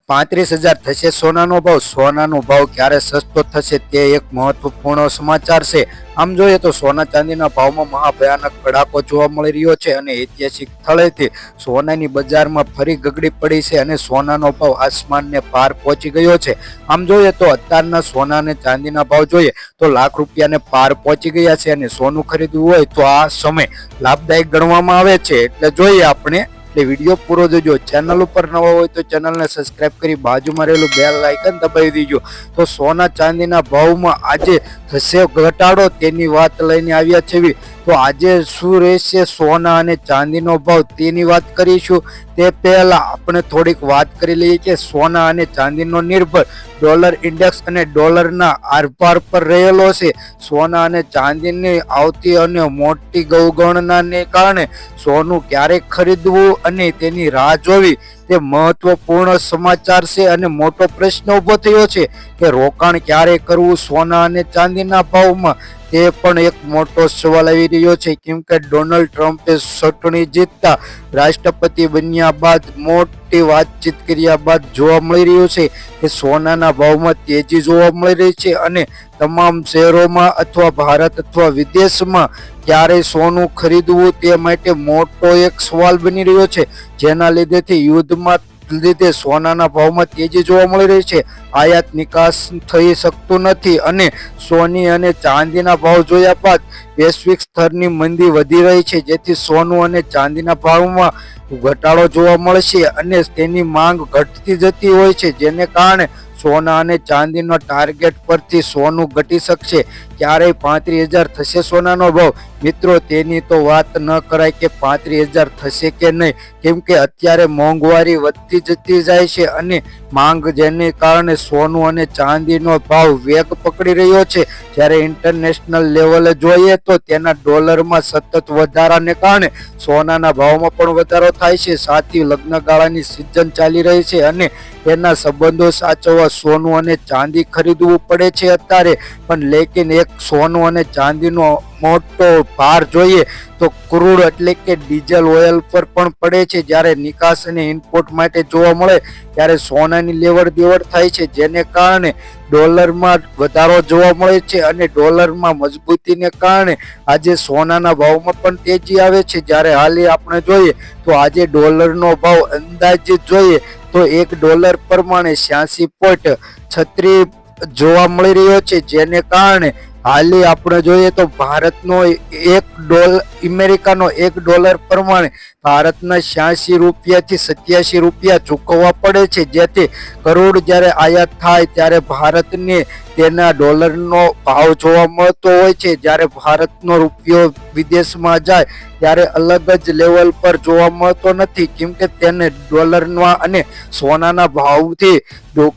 35,000 થશે સોનાનો ભાવ। સોનાનો ભાવ ક્યારે સસ્તો થશે તે એક મહત્વપૂર્ણ સમાચાર છે। આમ જોઈએ તો સોના ચાંદીના ભાવમાં મહાભયાનક કડાકો જોવા મળી રહ્યો છે અને ઐતિહાસિક સ્થળેથી સોનાની બજારમાં ફરી ગગડી પડી છે અને સોનાનો ભાવ આસમાનને પાર પહોંચી ગયો છે। આમ જોઈએ તો અત્યારના સોના અને ચાંદીના ભાવ જોઈએ તો લાખ રૂપિયાને પાર પહોંચી ગયા છે અને સોનું ખરીદવું હોય તો આ સમય લાભદાયક ગણવામાં આવે છે। એટલે જોઈએ આપણે વિડીયો પૂરો જોજો। ચેનલ ઉપર નવા હોય તો ચેનલને સબસ્ક્રાઇબ કરી બાજુમાં રહેલું બેલ આઇકન દબાવી દેજો। તો સોના ચાંદીના ભાવમાં આજે થશે ઘટાડો તેની વાત લઈને આવ્યા છે। તો આજે શું રહેશે સોના અને ચાંદીનો ભાવ તેની વાત કરીશું। તે પહેલા આપણે થોડીક વાત કરી લઈએ કે સોના અને ચાંદીનો નિર્ભર ડોલર ઇન્ડેક્સ અને ડોલરના આરપાર પર રહેલો છે। સોના અને ચાંદીની આવતી અને મોટી ગૌગણનાને કારણે સોનું ક્યારે ખરીદવું અને તેની રાહ જોવી તે મહત્વપૂર્ણ સમાચાર છે અને મોટો પ્રશ્ન ઉભો થયો છે કે રોકાણ ક્યારે કરવું સોના અને ચાંદીના ભાવમાં। તે પણ એક મોટો સવાલ આવી રહ્યો છે કેમ કે ડોનાલ્ડ ટ્રમ્પે ચૂંટણી જીતતા રાષ્ટ્રપતિ બન્યા બાદ મોટી વાતચીત કર્યા બાદ જોવા મળી રહ્યું છે કે સોનાના ભાવમાં તેજી જોવા મળી રહી છે અને તમામ શહેરોમાં અથવા ભારત અથવા વિદેશમાં ક્યારે સોનું ખરીદવું તે માટે મોટો એક સવાલ બની રહ્યો છે, જેના લીધેથી યુદ્ધમાં લીધે સોનાના ભાવમાં તેજી જોવા મળી રહી છે। આયાત નિકાસ થઈ શકતું નથી અને સોની અને ચાંદીના ભાવ જોયા બાદ વૈશ્વિક સ્તરની મંદી વધી રહી છે, જેથી સોનું અને ચાંદીના ભાવમાં ઘટાડો જોવા મળશે અને તેની માંગ ઘટતી જતી હોય છે, જેને કારણે સોના અને ચાંદીનો ટાર્ગેટ પરથી સોનું ઘટી શકશે। ક્યારેય 35,000 થશે સોનાનો ભાવ? મિત્રો તેની તો વાત ન કરાય કે 35,000 થશે કે નહીં, કેમ કે અત્યારે મોંઘવારી વધતી જતી જાય છે અને માંગ જેને કારણે સોનું અને ચાંદીનો ભાવ વેગ પકડી રહ્યો છે। જ્યારે ઇન્ટરનેશનલ લેવલે જોઈએ તો તેના ડોલરમાં સતત વધારાને કારણે સોનાના ભાવમાં પણ વધારો થાય છે। સાથી લગ્નગાળાની સિઝન ચાલી રહી છે અને તેના સંબંધો સાચવવા સોનું અને ચાંદી ખરીદવું પડે છે અત્યારે પણ, લેકિન એક સોનું અને ચાંદીનો મોટો ભાર જોઈએ તો ક્રૂડ એટલે કે ડીઝલ ઓઇલ પર પણ પડે છે। જ્યારે નિકાસ અને ઇમ્પોર્ટ માટે જોવા મળે ત્યારે સોનાની લેવડ દેવડ થાય છે, જેને કારણે ડોલરમાં વધારો જોવા મળે છે અને ડોલરમાં મજબૂતીને કારણે આજે સોનાના ભાવમાં પણ તેજી આવે છે। જ્યારે હાલ આપણે જોઈએ તો આજે ડોલરનો ભાવ અંદાજિત જોઈએ તો $1 પ્રમાણે 86.36 જોવા મળી રહ્યો છે, જેને કારણે હાલી આપણે જોઈએ તો ભારતનો અમેરિકાનો $1 પ્રમાણે ભારતના 86 રૂપિયાથી 87 રૂપિયા ચૂકવવા પડે છે, જેથી કરોડ જ્યારે આયાત થાય ત્યારે ભારતને તેના ડોલરનો ભાવ જોવા મળતો હોય છે। જ્યારે ભારતનો રૂપિયો વિદેશમાં જાય ત્યારે અલગ જ લેવલ પર જોવા મળતો નથી, કેમ કે તેને ડોલરમાં અને સોનાના ભાવથી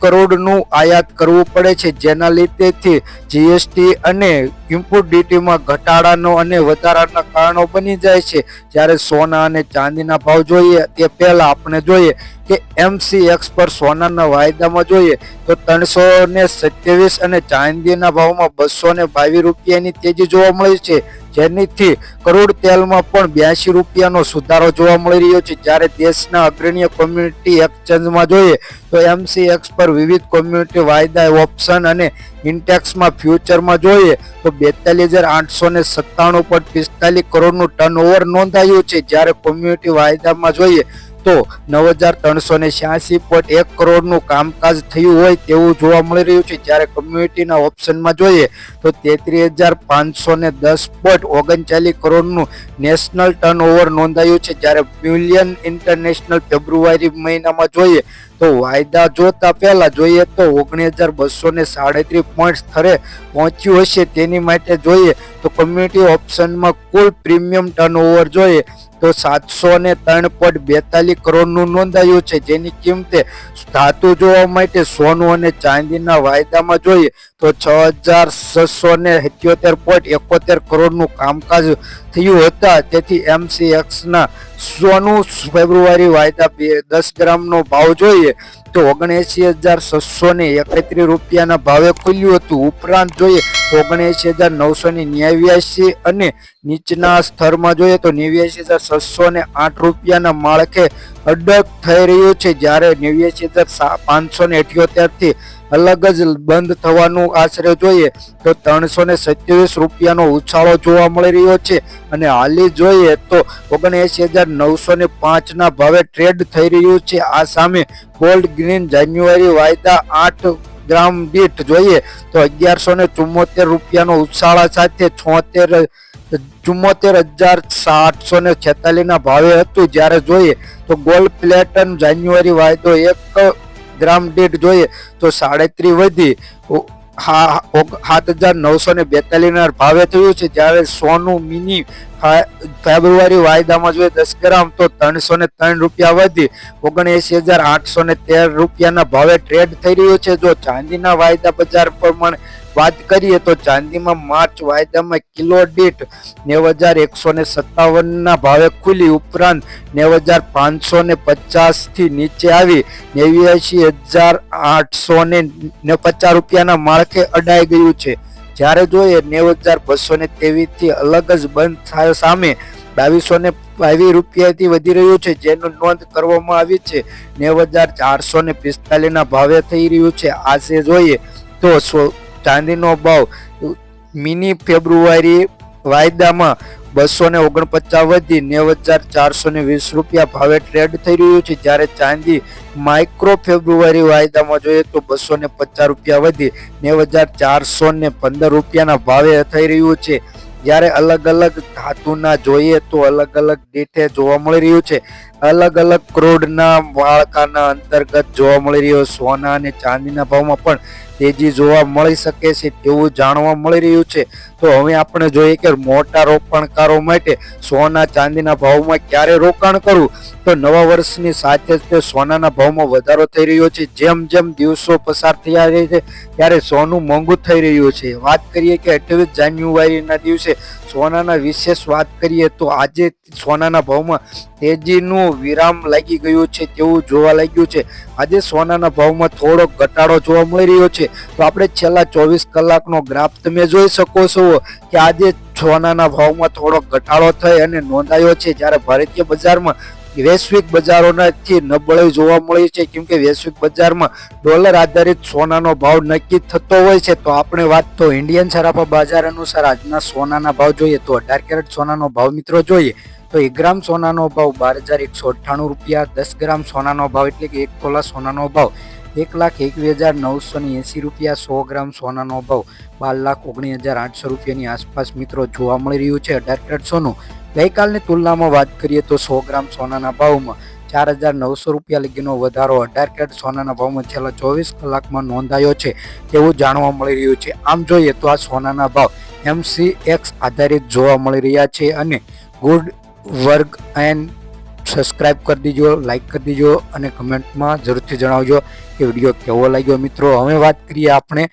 કરોડનું આયાત કરવું પડે છે, જેના લીધેથી જીએસટી અને ઇમ્પોર્ટ ડ્યુટીમાં ઘટાડાનો અને વધારાના કારણો બની જાય છે। જ્યારે સોના અને ચાંદીના ભાવ જોઈએ તે પહેલા આપણે જોઈએ કે MCX પર સોનાના વાયદામાં જોઈએ તો 327 અને ચાંદીના ભાવમાં 222 રૂપિયાની તેજી જોવા મળી છે, જેનીથી કરોડ તેલમાં પણ 82 રૂપિયાનો સુધારો જોવા મળી રહ્યો છે। જ્યારે દેશના અગ્રણી કોમ્યુનિટી એક્સચેન્જમાં જોઈએ તો MCX પર વિવિધ કોમ્યુનિટી વાયદા ઓપ્શન અને ઇન્ટેક્સમાં ફ્યુચરમાં જોઈએ તો 42,897.45 કરોડનું ટર્નઓવર નોંધાયું છે। જ્યારે કોમ્યુનિટી વાયદામાં જોઈએ તો 9,386.1 કરોડનું કામકાજ થયું હોય તેવું જોવા મળી રહ્યું છે। જ્યારે કમ્યુનિટીના ઓપ્શનમાં જોઈએ તો 33,510.39 કરોડનું નેશનલ ટર્નઓવર નોંધાયું છે। જ્યારે બિલિયન ઇન્ટરનેશનલ ફેબ્રુઆરી મહિનામાં જોઈએ તો વાયદા જોતા પહેલા જોઈએ તો 19,237 પોઈન્ટ સ્તરે પહોંચ્યું હશે। તેની માટે જોઈએ તો કમ્યુનિટી ઓપ્શનમાં કુલ પ્રીમિયમ ટર્નઓવર જોઈએ તો 703.42 કરોડનું નોંધાયું છે, જેની કિંમતે ધાતુ જોવા માટે સોનું અને ચાંદીના વાયદામાં જોઈએ તો 6,677.71 કરોડનું કામકાજ થયું હતા। તેથી MCXના સોનું ફેબ્રુઆરી વાયદા 10 ગ્રામનો ભાવ જોઈએ તો 79,631 રૂપિયાના ભાવે ખુલ્યું હતું। ઉપરાંત જોઈએ 79,989 અને નીચના સ્તરમાં જોઈએ તો 89,608 રૂપિયાના માળખે અડગ થઈ રહ્યું છે, જ્યારે 89,578 થી અલગ જ બંધ થવાનું આશરે જોઈએ તો 327 રૂપિયાનો ઉછાળો જોવા મળી રહ્યો છે અને હાલી જોઈએ તો 79,905 ના ભાવે ટ્રેડ થઈ રહ્યું છે. આ સામે ગોલ્ડ ગ્રીન જાન્યુઆરી વાયદા 8 ગ્રામ દીઠ જોઈએ તો 1174 રૂપિયાનો ઉછાળા સાથે 74,846 ના ભાવે હતું, જ્યારે જોઈએ તો ગોલ્ડ પ્લેટન જાન્યુઆરી વાયદો 1 ગ્રામ દીઠ જોઈએ તો 37 વધી 7,942 ના ભાવે થયું છે, જ્યારે સોનું મિની ફેબ્રુઆરી વાયદામાં જોઈએ 10 ગ્રામ તો 303 રૂપિયા વધી 79,813 રૂપિયાના ભાવે ટ્રેડ થઈ રહ્યું છે. જો ચાંદીના વાયદા બજાર પ્રમાણે વાત કરીએ તો ચાંદીમાં માર્ચ વાયદામાં કિલો દીઠ 9,157 ના ભાવે ખુલી, ઉપરાંત 9,550 થી નીચે આવી 89,850 રૂપિયાના માળખે અડાઈ ગયું છે, જ્યારે જોઈએ 9,223 થી અલગ જ બંધ સામે 2,222 રૂપિયાથી વધી રહ્યું છે, જેનું નોંધ કરવામાં આવી છે 9,445 ના ભાવે થઈ રહ્યું છે. આજે જોઈએ તો ચાંદીનો ભાવ મિની ફેબ્રુઆરી વાયદામાં 249 વધી 9,420 રૂપિયા ભાવે ટ્રેડ થઈ રહ્યું છે, જ્યારે ચાંદી માઇક્રો ફેબ્રુઆરી વાયદામાં જોઈએ તો 250 રૂપિયા વધી 9,415 રૂપિયાના ભાવે થઈ રહ્યું છે. જ્યારે અલગ અલગ ધાતુના જોઈએ તો અલગ અલગ દીઠે જોવા મળી રહ્યું છે. અલગ અલગ ક્રૂડના માળખાના અંતર્ગત જોવા મળી રહ્યો સોના અને ચાંદીના ભાવમાં પણ તેજી જોવા મળી શકે છે તેવું જાણવા મળી રહ્યું છે. તો હવે આપણે જોઈએ કે મોટા રોકાણકારો માટે સોના ચાંદીના ભાવમાં ક્યારે રોકાણ કરવું, તો નવા વર્ષની સાથે જ સોનાના ભાવમાં વધારો થઈ રહ્યો છે. જેમ જેમ દિવસો પસાર થયા રહે છે ત્યારે સોનું મોંઘું થઈ રહ્યું છે. વાત કરીએ કે 28 જાન્યુઆરીના દિવસે સોનાના વિશેષ વાત કરીએ તો આજે સોનાના ભાવમાં તેજીનું વિરામ લાગી ગયું છે તેવું જોવા લાગ્યું છે. આજે સોનાના ભાવમાં થોડો ઘટાડો જોવા મળી રહ્યો છે. તો આપણે છેલ્લા 24 કલાકનો ગ્રાફ તમે જોઈ શકો છો કે આજે સોનાના ભાવમાં થોડો ઘટાડો થઈ અને નોંધાયો છે, જ્યારે ભારતીય બજારમાં વૈશ્વિક બજારોથી નબળાઈ જોવા મળી છે, કેમ કે વૈશ્વિક બજારમાં ડોલર આધારિત સોનાનો ભાવ નક્કી થતો હોય છે. તો આપણે વાત તો ઇન્ડિયન સરાફા બજાર અનુસાર આજના સોનાના ભાવ જોઈએ તો 18 કેરેટ સોનાનો ભાવ મિત્રો જોઈએ તો 1 ગ્રામ સોનાનો ભાવ 12,198 રૂપિયા, 10 ગ્રામ સોનાનો ભાવ એટલે કે 1 તોલા સોનાનો ભાવ 1,21,980 રૂપિયા, 100 ગ્રામ સોનાનો ભાવ 12,19,800 રૂપિયાની આસપાસ મિત્રો જોવા મળી રહ્યું છે. 18 કેરેટ સોનું ગઈકાલની તુલનામાં વાત કરીએ તો 100 ગ્રામ સોનાના ભાવમાં 4,900 રૂપિયા લગીનો વધારો 18 કેરેટ સોનાના ભાવમાં છેલ્લા 24 કલાકમાં નોંધાયો છે તેવું જાણવા મળી રહ્યું છે. આમ જોઈએ તો આ સોનાના ભાવ MCX આધારિત જોવા મળી રહ્યા છે અને ગુડ વર્ક એન્ડ સબસ્ક્રાઇબ કરી દીજો, લાઇક કરી દીજો અને કમેન્ટમાં જરૂરથી જણાવજો કે વિડીયો કેવો લાગ્યો. મિત્રો હવે વાત કરીએ આપણે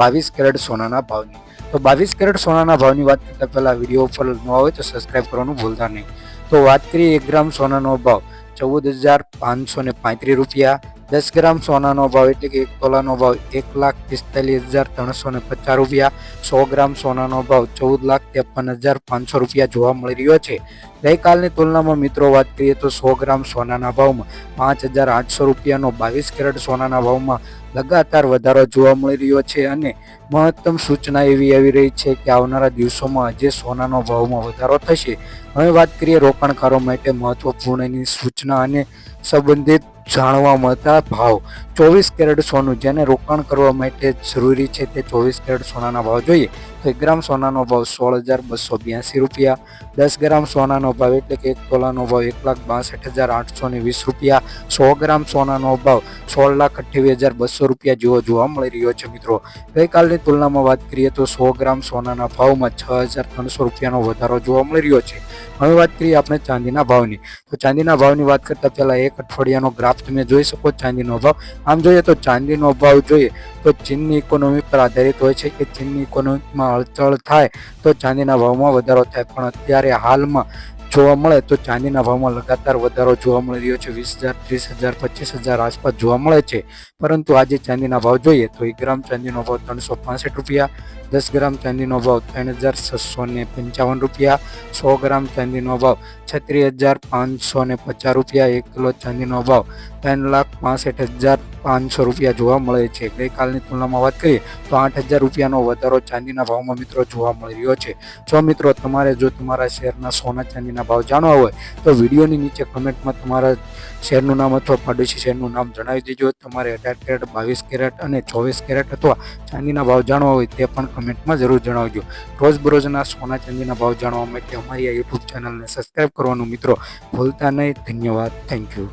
22 કેરેટ સોનાના ભાવની. તો 22 કેરેટ સોનાના ભાવની વાત કરતા પહેલા વિડીયો ઉપર નવા હોય તો સબસ્ક્રાઇબ કરવાનું ભૂલતા નહીં. તો વાત કરીએ 1 ગ્રામ સોનાનો ભાવ 14,535 રૂપિયા, 10 ગ્રામ સોનાનો ભાવ એટલે કે 1 તોલાનો ભાવ 1,45,350 રૂપિયા, 100 ગ્રામ સોનાનો ભાવ 14,53,500 રૂપિયા જોવા મળી રહ્યો છે. ગઈકાલની તુલનામાં મિત્રો વાત કરીએ તો 100 ગ્રામ સોનાના ભાવમાં 5,800 રૂપિયાનો 22 કેરેટ સોનાના ભાવમાં લગાતાર વધારો જોવા મળી રહ્યો છે અને મહત્તમ સૂચના એવી આવી રહી છે કે આવનારા દિવસોમાં આજે સોનાનો ભાવમાં વધારો થશે. હવે વાત કરીએ રોકાણકારો માટે મહત્વપૂર્ણની સૂચના અને સંબંધિત જાણવા મળતા ભાવ. 24 કેરેટ સોનું જેને રોકાણ કરવા માટે જરૂરી છે તે 24 કેરેટ સોનાના ભાવ જોઈએ તો 1 ગ્રામ સોનાનો ભાવ 16,282 રૂપિયા, 10 ગ્રામ સોનાનો ભાવ એટલે કે 1 તોલાનો ભાવ 1,62,820 રૂપિયા, 100 ગ્રામ સોનાનો ભાવ 16,28,200 રૂપિયા જેવો જોવા મળી રહ્યો છે. મિત્રો ગઈકાલની તુલનામાં વાત કરીએ તો 100 ગ્રામ સોનાના ભાવમાં 6,300 રૂપિયાનો વધારો જોવા મળી રહ્યો છે. હવે વાત કરીએ આપણે ચાંદીના ભાવની. તો ચાંદીના ભાવની વાત કરતા પહેલા એક અઠવાડિયાનો ગ્રાફ તમે જોઈ શકો ચાંદીનો ભાવ. આમ જોઈએ તો ચાંદીનો ભાવ જોઈએ તો ચીનની ઇકોનોમી પર આધારિત હોય છે કે ચીનની ઇકોનોમીમાં હલચલ થાય તો ચાંદીના ભાવમાં વધારો થાય, પણ અત્યારે હાલમાં જોવા મળે તો ચાંદીના ભાવમાં લગાતાર વધારો જોવા મળી રહ્યો છે. 20,000, 30,000, 25,000 આસપાસ જોવા મળે છે. પરંતુ આજે ચાંદીના ભાવ જોઈએ તો 1 ગ્રામ ચાંદીનો ભાવ 365 રૂપિયા, 10 ગ્રામ ચાંદીનો ભાવ 3,655 રૂપિયા, 100 ગ્રામ ચાંદીનો ભાવ 36,550 રૂપિયા, 1 કિલો ચાંદીનો ભાવ 3,65,500 રૂપિયા જોવા મળે છે. ગઈકાલની તુલનામાં વાત કરીએ તો 8,000 રૂપિયાનો વધારો ચાંદીના ભાવમાં મિત્રો જોવા મળી રહ્યો છે. જો મિત્રો તમારે જો તમારા શહેરના સોના ચાંદીના ભાવ જાણવા હોય તો વિડીયોની નીચે કમેન્ટમાં તમારા શહેરનું નામ અથવા પાડોશી શહેરનું નામ જણાવી દેજો. તમારે 18 કેરેટ, 22 કેરેટ અને 24 કેરેટ અથવા ચાંદીના ભાવ જાણવા હોય તે પણ કમેન્ટમાં જરૂર જણાવજો. રોજબરોજના સોના ચાંદીના ભાવ જાણવા માટે અમારી આ યુટ્યુબ ચેનલને સબસ્ક્રાઈબ કરવાનું મિત્રો ભૂલતા નહીં. ધન્યવાદ. Thank you.